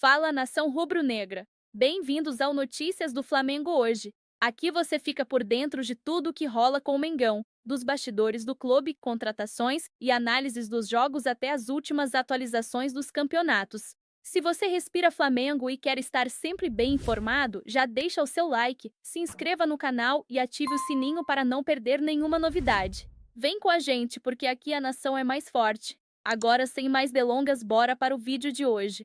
Fala, nação rubro-negra! Bem-vindos ao Notícias do Flamengo hoje. Aqui você fica por dentro de tudo o que rola com o Mengão, dos bastidores do clube, contratações e análises dos jogos até as últimas atualizações dos campeonatos. Se você respira Flamengo e quer estar sempre bem informado, já deixa o seu like, se inscreva no canal e ative o sininho para não perder nenhuma novidade. Vem com a gente porque aqui a nação é mais forte. Agora, sem mais delongas, bora para o vídeo de hoje.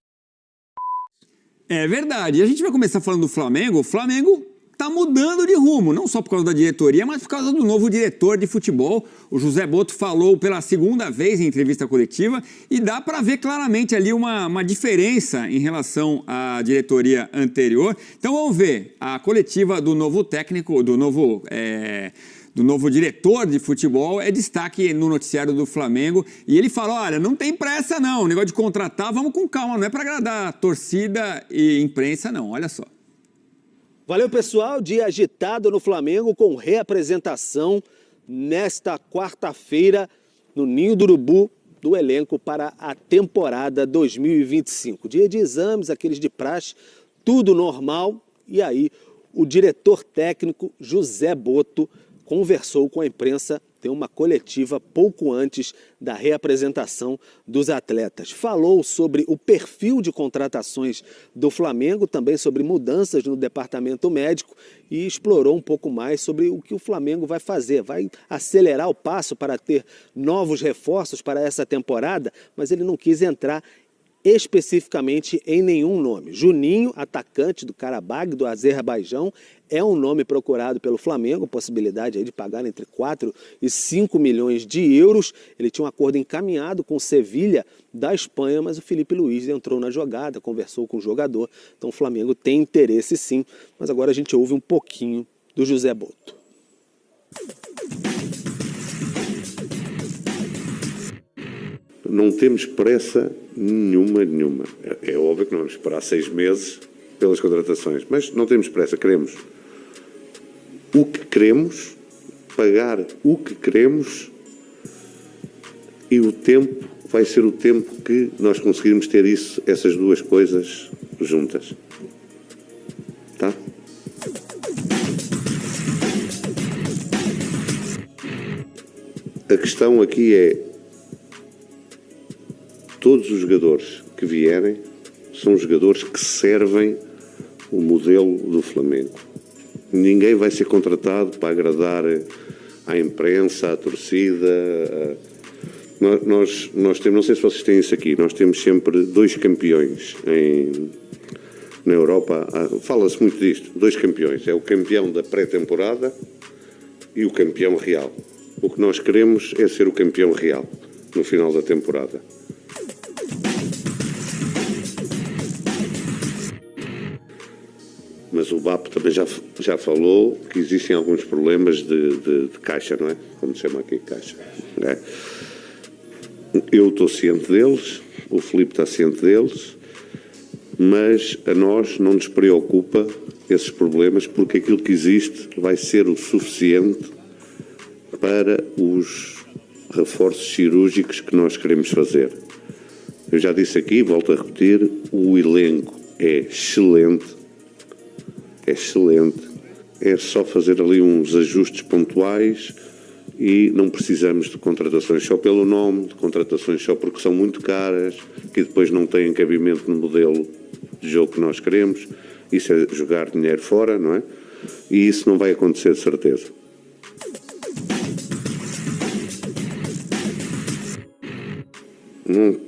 É verdade. E a gente vai começar falando do Flamengo. O Flamengo está mudando de rumo, não só por causa da diretoria, mas por causa do novo diretor de futebol. O José Botto falou pela segunda vez em entrevista coletiva e dá para ver claramente ali uma diferença em relação à diretoria anterior. Então vamos ver a coletiva do novo técnico, do novo diretor de futebol, é destaque no noticiário do Flamengo. E ele fala, olha, não tem pressa não, o negócio de contratar, vamos com calma, não é para agradar a torcida e imprensa não, olha só. Valeu, pessoal, dia agitado no Flamengo com reapresentação nesta quarta-feira no Ninho do Urubu do elenco para a temporada 2025. Dia de exames, aqueles de praxe, tudo normal. E aí o diretor técnico José Botto conversou com a imprensa, tem uma coletiva pouco antes da reapresentação dos atletas. Falou sobre o perfil de contratações do Flamengo, também sobre mudanças no departamento médico e explorou um pouco mais sobre o que o Flamengo vai fazer. Vai acelerar o passo para ter novos reforços para essa temporada, mas ele não quis entrar especificamente em nenhum nome. Juninho, atacante do Karabag, do Azerbaijão, é um nome procurado pelo Flamengo, possibilidade aí de pagar entre 4 e 5 milhões de euros. Ele tinha um acordo encaminhado com o Sevilha da Espanha, mas o Felipe Luiz entrou na jogada, conversou com o jogador. Então o Flamengo tem interesse sim, mas agora a gente ouve um pouquinho do José Botto. Não temos pressa nenhuma. É óbvio que não vamos esperar 6 meses pelas contratações, mas não temos pressa, queremos o que queremos, pagar o que queremos e o tempo vai ser o tempo que nós conseguirmos ter essas duas coisas juntas. Tá? A questão aqui é: todos os jogadores que vierem são jogadores que servem o modelo do Flamengo. Ninguém vai ser contratado para agradar à imprensa, à torcida. Nós temos, não sei se vocês têm isso aqui, nós temos sempre 2 campeões na Europa. Fala-se muito disto, 2 campeões. É o campeão da pré-temporada e o campeão real. O que nós queremos é ser o campeão real no final da temporada. Mas o BAP também já falou que existem alguns problemas de caixa, não é? Como se chama aqui, caixa. É. Eu estou ciente deles, o Filipe está ciente deles, mas a nós não nos preocupa esses problemas, porque aquilo que existe vai ser o suficiente para os reforços cirúrgicos que nós queremos fazer. Eu já disse aqui, volto a repetir, o elenco é excelente. É só fazer ali uns ajustes pontuais e não precisamos de contratações só pelo nome, de contratações só porque são muito caras, que depois não têm cabimento no modelo de jogo que nós queremos. Isso é jogar dinheiro fora, não é? E isso não vai acontecer de certeza.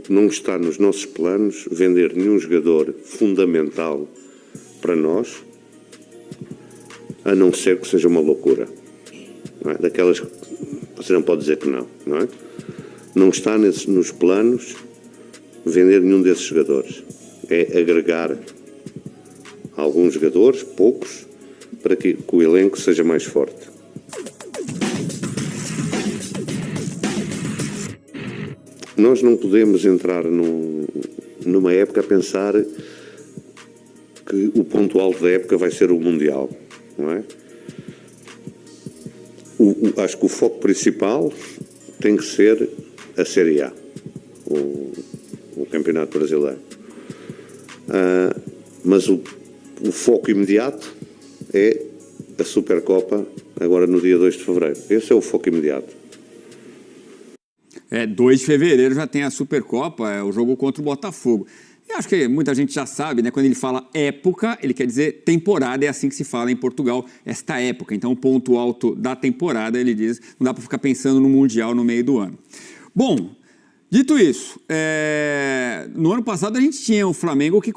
Não está nos nossos planos vender nenhum jogador fundamental para nós, a não ser que seja uma loucura. Não é? Daquelas que você não pode dizer que não é? Não está nos planos vender nenhum desses jogadores. É agregar alguns jogadores, poucos, para que o elenco seja mais forte. Nós não podemos entrar numa época a pensar que o ponto alto da época vai ser o Mundial, não é? Acho que o foco principal tem que ser a Série A, o Campeonato Brasileiro. Mas o foco imediato é a Supercopa, agora no dia 2 de fevereiro. Esse é o foco imediato. 2 de fevereiro já tem a Supercopa, é o jogo contra o Botafogo. Eu acho que muita gente já sabe, né? Quando ele fala época, ele quer dizer temporada, é assim que se fala em Portugal, esta época. Então, o ponto alto da temporada, ele diz, não dá para ficar pensando no Mundial no meio do ano. Bom, dito isso, no ano passado a gente tinha o Flamengo que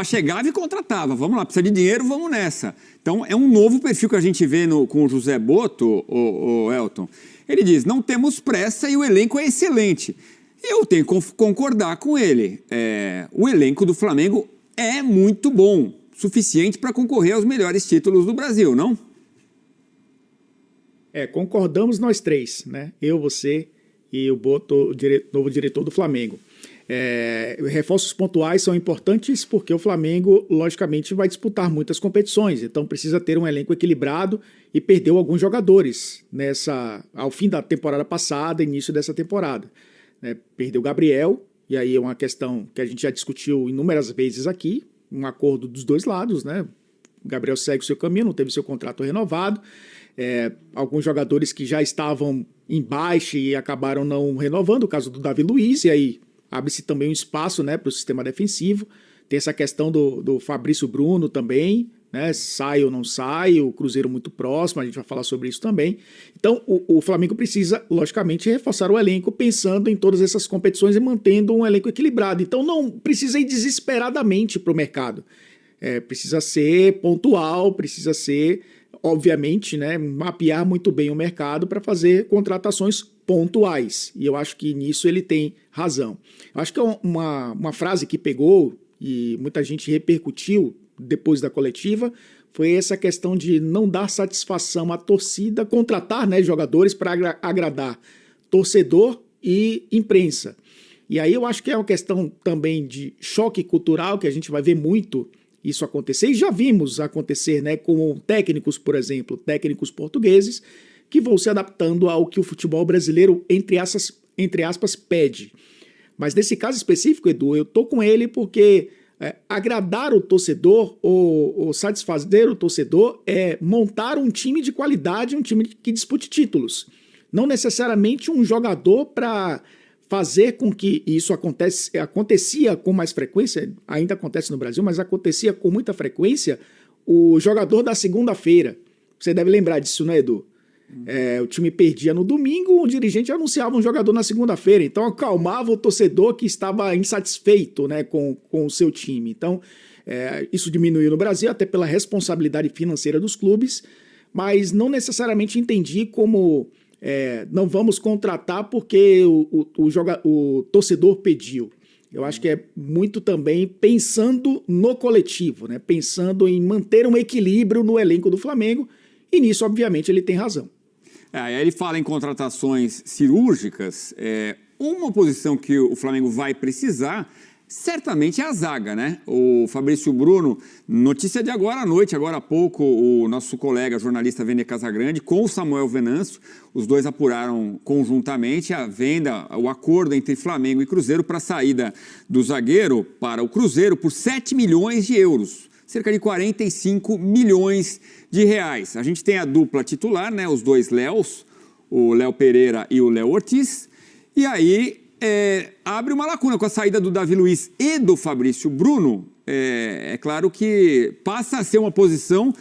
chegava e contratava. Vamos lá, precisa de dinheiro, vamos nessa. Então, é um novo perfil que a gente vê com o José Botto, o Elton. Ele diz, não temos pressa e o elenco é excelente. Eu tenho que concordar com ele. O elenco do Flamengo é muito bom, suficiente para concorrer aos melhores títulos do Brasil, não? Concordamos nós três, né? Eu, você e o Botto, novo diretor do Flamengo. Reforços pontuais são importantes porque o Flamengo, logicamente, vai disputar muitas competições, então precisa ter um elenco equilibrado e perdeu alguns jogadores ao fim da temporada passada, início dessa temporada. Perdeu o Gabriel, e aí é uma questão que a gente já discutiu inúmeras vezes aqui, um acordo dos dois lados, né? O Gabriel segue o seu caminho, não teve seu contrato renovado, alguns jogadores que já estavam em baixa e acabaram não renovando, o caso do Davi Luiz, e aí abre-se também um espaço, né, para o sistema defensivo. Tem essa questão do Fabrício Bruno também, né, sai ou não sai, o Cruzeiro muito próximo, a gente vai falar sobre isso também. Então, o Flamengo precisa, logicamente, reforçar o elenco pensando em todas essas competições e mantendo um elenco equilibrado. Então, não precisa ir desesperadamente para o mercado. Precisa ser pontual, precisa ser, obviamente, né, mapear muito bem o mercado para fazer contratações pontuais. E eu acho que nisso ele tem razão. Eu acho que é uma frase que pegou e muita gente repercutiu depois da coletiva, foi essa questão de não dar satisfação à torcida, contratar, né, jogadores para agradar torcedor e imprensa. E aí eu acho que é uma questão também de choque cultural, que a gente vai ver muito isso acontecer, e já vimos acontecer, né, com técnicos, por exemplo, técnicos portugueses, que vão se adaptando ao que o futebol brasileiro, entre aspas, pede. Mas nesse caso específico, Edu, eu tô com ele porque agradar o torcedor ou satisfazer o torcedor é montar um time de qualidade, um time que dispute títulos. Não necessariamente um jogador para fazer com que isso acontecia com mais frequência, ainda acontece no Brasil, mas acontecia com muita frequência, o jogador da segunda-feira. Você deve lembrar disso, né, Edu? O time perdia no domingo, o dirigente anunciava um jogador na segunda-feira, então acalmava o torcedor que estava insatisfeito, né, com o seu time. Então, isso diminuiu no Brasil, até pela responsabilidade financeira dos clubes, mas não necessariamente entendi como não vamos contratar porque o torcedor pediu. Eu acho que é muito também pensando no coletivo, né, pensando em manter um equilíbrio no elenco do Flamengo, e nisso, obviamente, ele tem razão. Aí ele fala em contratações cirúrgicas. Uma posição que o Flamengo vai precisar, certamente é a zaga, né? O Fabrício Bruno, notícia de agora à noite, agora há pouco, o nosso colega jornalista Vene Casagrande com o Samuel Venâncio, os dois apuraram conjuntamente a venda, o acordo entre Flamengo e Cruzeiro para a saída do zagueiro para o Cruzeiro por 7 milhões de euros. Cerca de 45 milhões de reais. A gente tem a dupla titular, né, os dois Léos, o Léo Pereira e o Léo Ortiz, e aí abre uma lacuna com a saída do Davi Luiz e do Fabrício Bruno. É claro que passa a ser uma posição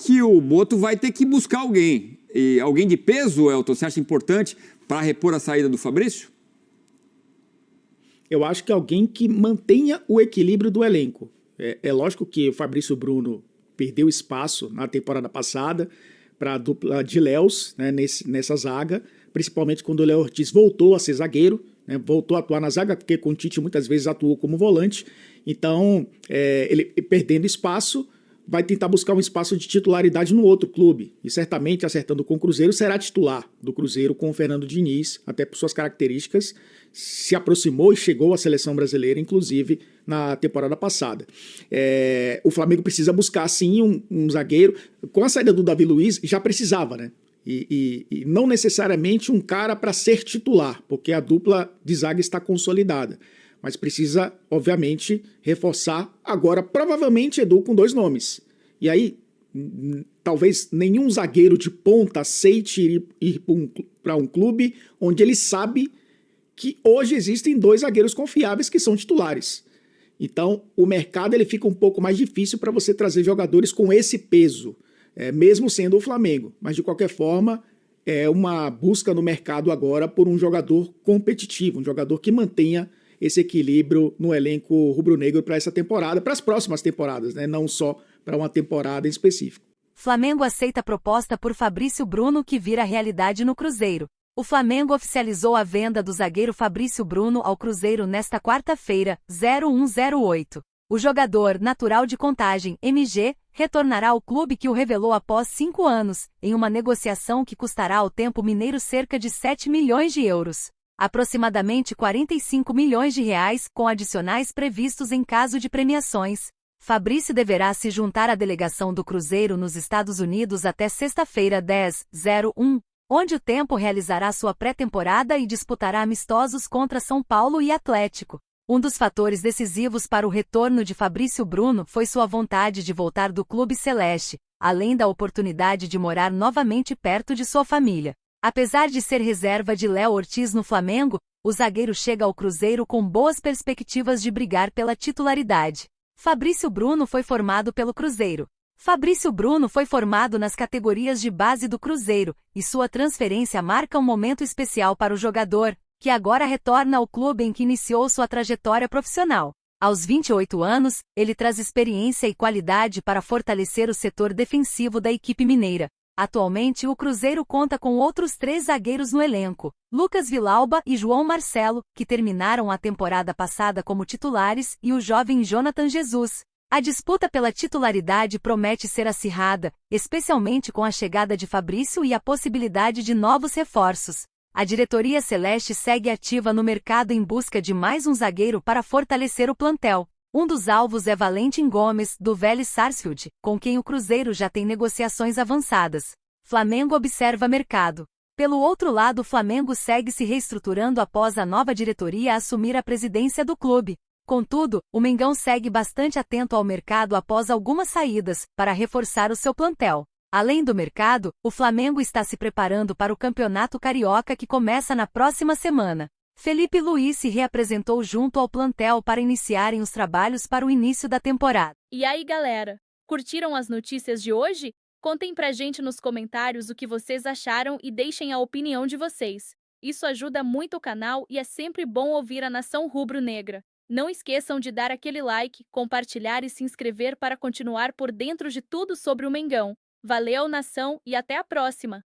que o Botto vai ter que buscar alguém. E alguém de peso, Elton, você acha importante para repor a saída do Fabrício? Eu acho que alguém que mantenha o equilíbrio do elenco. É lógico que o Fabrício Bruno perdeu espaço na temporada passada para a dupla de Léos, né, nessa zaga, principalmente quando o Léo Ortiz voltou a ser zagueiro, né, voltou a atuar na zaga, porque com o Tite muitas vezes atuou como volante. Então, ele perdendo espaço, vai tentar buscar um espaço de titularidade no outro clube. E certamente, acertando com o Cruzeiro, será titular do Cruzeiro com o Fernando Diniz, até por suas características, se aproximou e chegou à seleção brasileira, inclusive, na temporada passada. O Flamengo precisa buscar, sim, um zagueiro. Com a saída do Davi Luiz, já precisava, né? E não necessariamente um cara para ser titular, porque a dupla de zaga está consolidada. mas precisa, obviamente, reforçar agora, provavelmente, Edu, com 2 nomes. E aí, talvez nenhum zagueiro de ponta aceite ir para um clube onde ele sabe que hoje existem 2 zagueiros confiáveis que são titulares. Então, o mercado ele fica um pouco mais difícil para você trazer jogadores com esse peso, mesmo sendo o Flamengo. Mas, de qualquer forma, é uma busca no mercado agora por um jogador competitivo, um jogador que mantenha esse equilíbrio no elenco rubro-negro para essa temporada, para as próximas temporadas, né? Não só para uma temporada em específico. Flamengo aceita a proposta por Fabrício Bruno, que vira realidade no Cruzeiro. O Flamengo oficializou a venda do zagueiro Fabrício Bruno ao Cruzeiro nesta quarta-feira, 0108. O jogador, natural de Contagem, MG, retornará ao clube que o revelou após 5 anos, em uma negociação que custará ao Tempo Mineiro cerca de 7 milhões de euros. Aproximadamente 45 milhões de reais, com adicionais previstos em caso de premiações. Fabrício deverá se juntar à delegação do Cruzeiro nos Estados Unidos até sexta-feira, 10/01, onde o Tempo realizará sua pré-temporada e disputará amistosos contra São Paulo e Atlético. Um dos fatores decisivos para o retorno de Fabrício Bruno foi sua vontade de voltar do clube celeste, além da oportunidade de morar novamente perto de sua família. Apesar de ser reserva de Léo Ortiz no Flamengo, o zagueiro chega ao Cruzeiro com boas perspectivas de brigar pela titularidade. Fabrício Bruno foi formado pelo Cruzeiro. Fabrício Bruno foi formado nas categorias de base do Cruzeiro, e sua transferência marca um momento especial para o jogador, que agora retorna ao clube em que iniciou sua trajetória profissional. Aos 28 anos, ele traz experiência e qualidade para fortalecer o setor defensivo da equipe mineira. Atualmente, o Cruzeiro conta com outros 3 zagueiros no elenco, Lucas Villalba e João Marcelo, que terminaram a temporada passada como titulares, e o jovem Jonathan Jesus. A disputa pela titularidade promete ser acirrada, especialmente com a chegada de Fabrício e a possibilidade de novos reforços. A diretoria celeste segue ativa no mercado em busca de mais um zagueiro para fortalecer o plantel. Um dos alvos é Valentim Gomes, do Vélez Sarsfield, com quem o Cruzeiro já tem negociações avançadas. Flamengo observa mercado. Pelo outro lado, o Flamengo segue se reestruturando após a nova diretoria assumir a presidência do clube. Contudo, o Mengão segue bastante atento ao mercado após algumas saídas, para reforçar o seu plantel. Além do mercado, o Flamengo está se preparando para o Campeonato Carioca que começa na próxima semana. Felipe Luiz se reapresentou junto ao plantel para iniciarem os trabalhos para o início da temporada. E aí, galera? Curtiram as notícias de hoje? Contem pra gente nos comentários o que vocês acharam e deixem a opinião de vocês. Isso ajuda muito o canal e é sempre bom ouvir a nação rubro-negra. Não esqueçam de dar aquele like, compartilhar e se inscrever para continuar por dentro de tudo sobre o Mengão. Valeu, nação, e até a próxima!